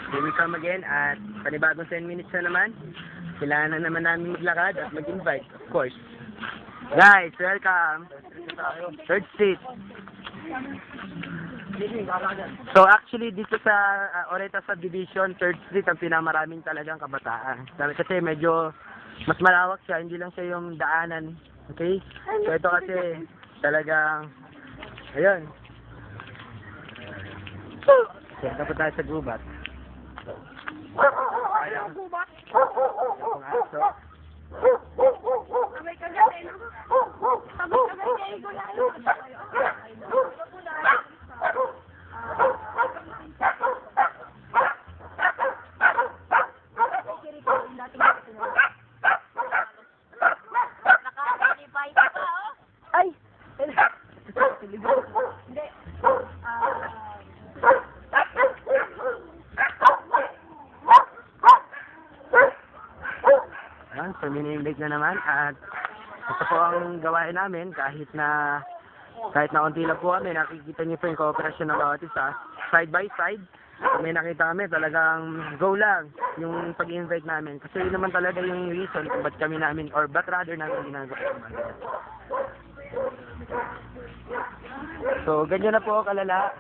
Here we come again at panibagong 10 minutes na naman. Kailangan na naman namin maglakad at mag-invite, of course. Guys, welcome. Third Street. So actually dito sa Oreta Subdivision, Third Street ang pinamaraming talagang kabataan. Kasi medyo mas malawak siya, hindi lang siya yung daanan. Okay? So ito kasi talagang, ayun. Punta po tayo sa gubat. Ayaw gubat? Ang aso. Sabay ka gatin. Sabay ka gatin. Ay! Hindi. Ayan, so mini-invite na naman at ito po ang gawain namin kahit na konti lang po kami, nakikita niyo po yung kooperasyon ng bawat isa side by side. Pag may nakita kami talagang go lang yung pag-invite namin kasi yun naman talaga yung reason kung ba't kami namin or ba't rather namin ginagawa yung mga ganyan. So ganyan na po kalala.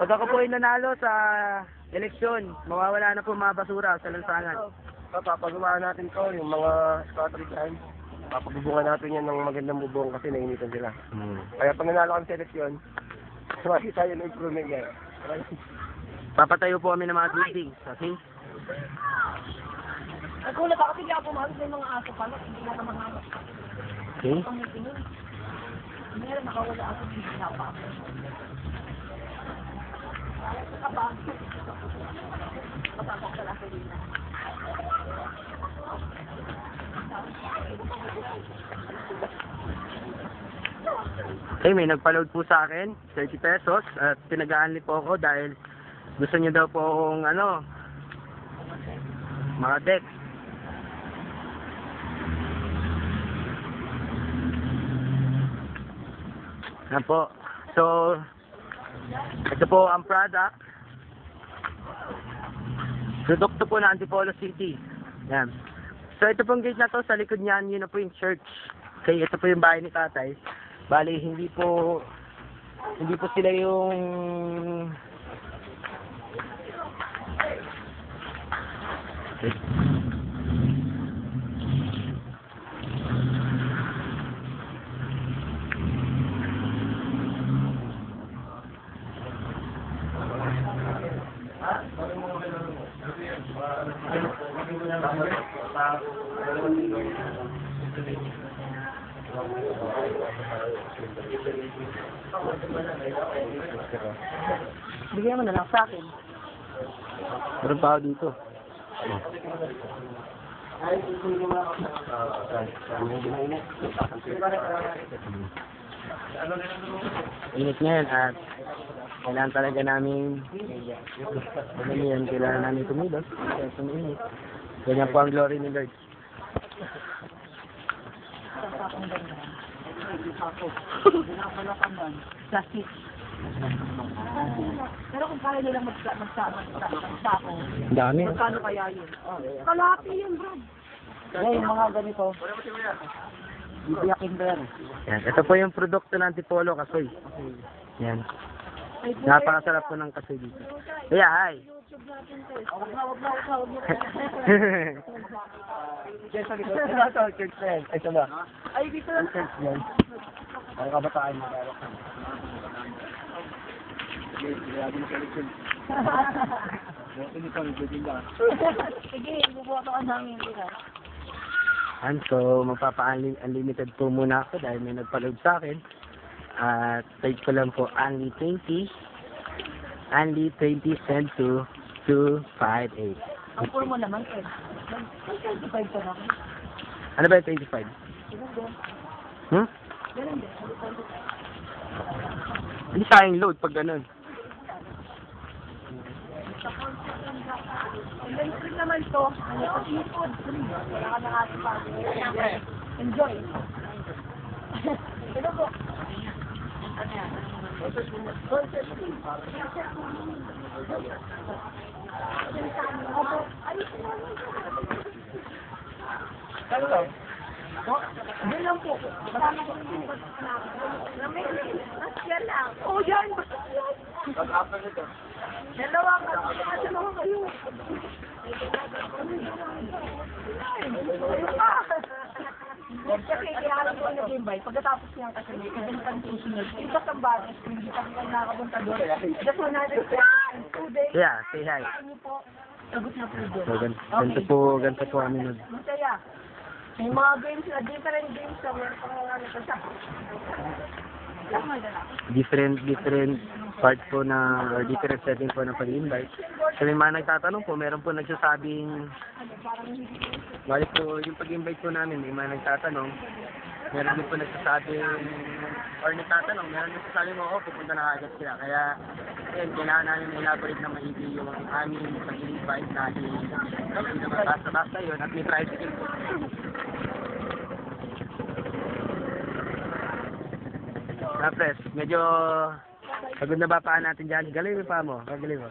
Pag ako po ay nanalo sa eleksyon, mawawala na po mga basura sa lansangan. Papagawa natin to, yung mga scattering signs. Papabubungan natin yan ng magandang bubong kasi nainitan sila. Kaya pag nanalo kami sa eleksyon, makikita yun ang improvement niya. Papatayo po kami ng mga buildings, okay? Nagulat ako, hindi ako pumalit ng mga aso pala. Hindi na naman ako. Okay? Ang tingin. Meron nakawala ako hindi na pa. Kapag sa lasolina. Okay, may nagpa-load po sa akin, 30 pesos, at pinag-aanli po ako dahil gusto niyo daw po akong mga deck. Yan po. So, ito po ang product. Produkto po ng Antipolo City. Yan. So, ito pong gate na to, sa likod niyan, yun na po yung church. Okay, ito po yung bahay ni tatay. Bali, hindi po sila yung Bigyan mo na lang sa akin. meron pa ako dito. Init ngayon at kailangan talaga namin kailangan namin tumilos kasi tuminit. Ganyan po ang glory ni Lord. Plastic. Pero kung kaya nila magsako, Ang dami. magkano kaya yun? Kalati yun, bro. Yung mga ganito, bibiyakin ba yan? Yan. Ito po yung produkto ng Antipolo kasoy. Yan. Napakasarap po ng kasoy dito. Kaya, hi! Wag na. Yes, sabi ko, ito ito, church na yan. Ay, ito ba? Ay, dito lang. Church yan. Ang kabataan mo. Sige, bubuhat ako namin dito. And so, magpapa-unlimited po muna ako dahil may nagpa-load sa akin. At type ko lang po, only 20 send to 258. Ang pool mo naman, sir. 25 ka na. Ano ba yung 25? Ganun din. Hmm? Ganun din. Hindi sayang load pag ganun. And then, free naman to. Seafood. Wala ka na ating pa. Enjoy. Ito po. Ano yan? Doon lang po. Kasama ko yung yan lang. Oh, yan. Pag-after nito. Dalawa ka. Dalawa kayo. Kasi kailangan ko nag-invite. Pagkatapos niya kasi may kagalitan susunod. Iba sa batas, hindi kami nakapunta doon. Just 100 days. Yeah, say hi. Ano po? Sagot na po doon. So, ganito po kami nag... Masaya. May mga games na, different games na meron pang ano pa siya. different part po na, or different setting po ng pag-invite. So, may mga nagtatanong po, meron po nagsasabing, balik po yung pag-invite po namin, may mga nagtatanong, meron din po nagsasabing, or nagtatanong, meron nagsasabing mo, pupunta na agad sila. Kaya, ayun, kailangan namin elaborate na maigi yung aming pag-invite dahil hindi naman basta-basta yun at may tricycle po. Pres, medyo pagod na ba paan natin dyan? Galing mo pa mo. Galing mo.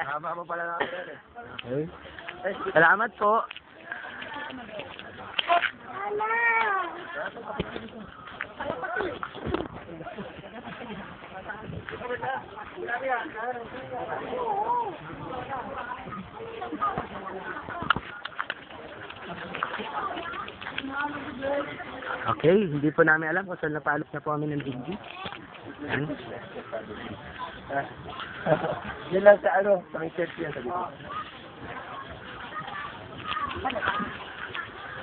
Tama mo pala natin Okay. Salamat po. Okay, hindi po namin alam kung saan napalot na po kami ng digdi. Yan lang sa ano, sa may church yan sa dito.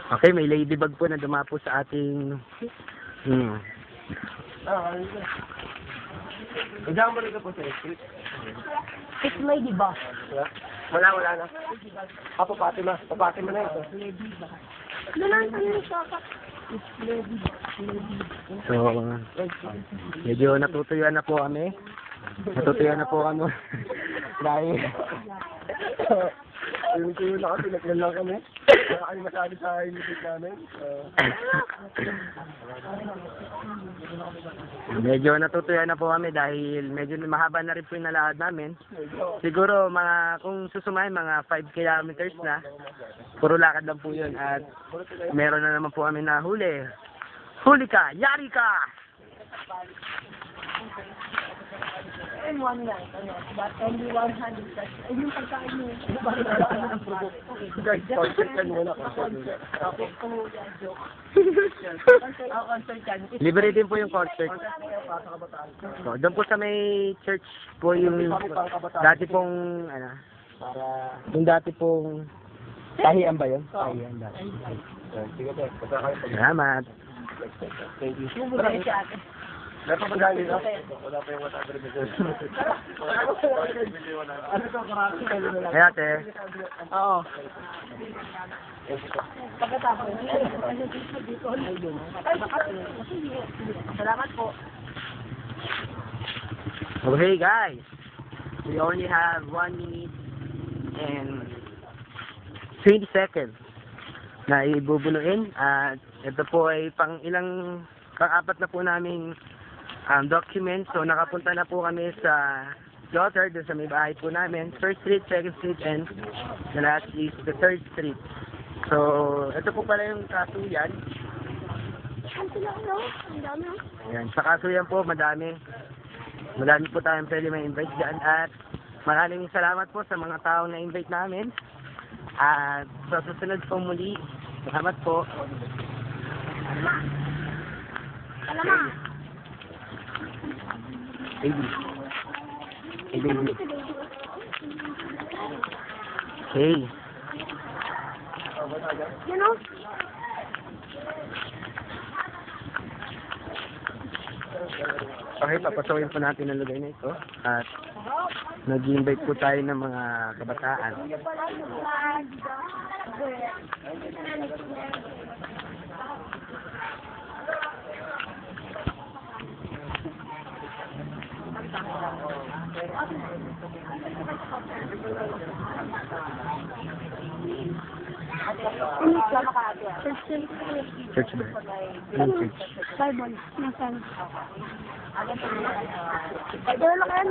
Okay, may ladybug po na dumapo sa ating... Diyan mo rin ka po sa street. It's lady boss. Wala na. Papati na ito. Doon lang sa So, medyo natutuyuan na po kami. Dahil... Yung na kasi, naglan lang kami. Wala kami masabi sa inibig namin. Medyo natutuyuan na po kami dahil medyo mahaba na rin po yung nalakad namin. Siguro kung susumahin mga 5 kilometers na, puro lakad lang po yun at meron na naman po kami na huli. Huli ka! Yari ka! And one night, but only 100 pesos. Eh, yung pagkain mo, Guys, concert yan muna. Libre din po yung concert. So, doon po sa may church po yung dati pong, yung dati pong, tahian ba yun? Tahian dati. Sige po, punta kayo. Salamat. Thank you. si ate. Wala pa magaling na? Wala pa yung 100 pesos. Ano to, karami kayo na lang. Hey ate. Oo. Pagkatapos, salamat po. Okay guys, we only have 1 minute and 20 seconds na ibubuluin at ito po ay pang-apat na po naming document. So nakapunta na po kami sa Slaughter, doon sa may bahay po namin. 1st Street, 2nd Street, and the last is the 3rd Street. So ito po pala yung kasuyan. Ayan, sa kasuyan po madami po tayong pwede may invite dyan at maraming salamat po sa mga taong na-invite namin at sa susunod po muli, salamat po. Salamat. Baby. Hey baby. Hey. You know? Okay, papasukin po natin ang lugar na ito at nag-invite po tayo ng mga kabataan. Church ba? Anong church? Bible. Nasaan? Ay, dala kaya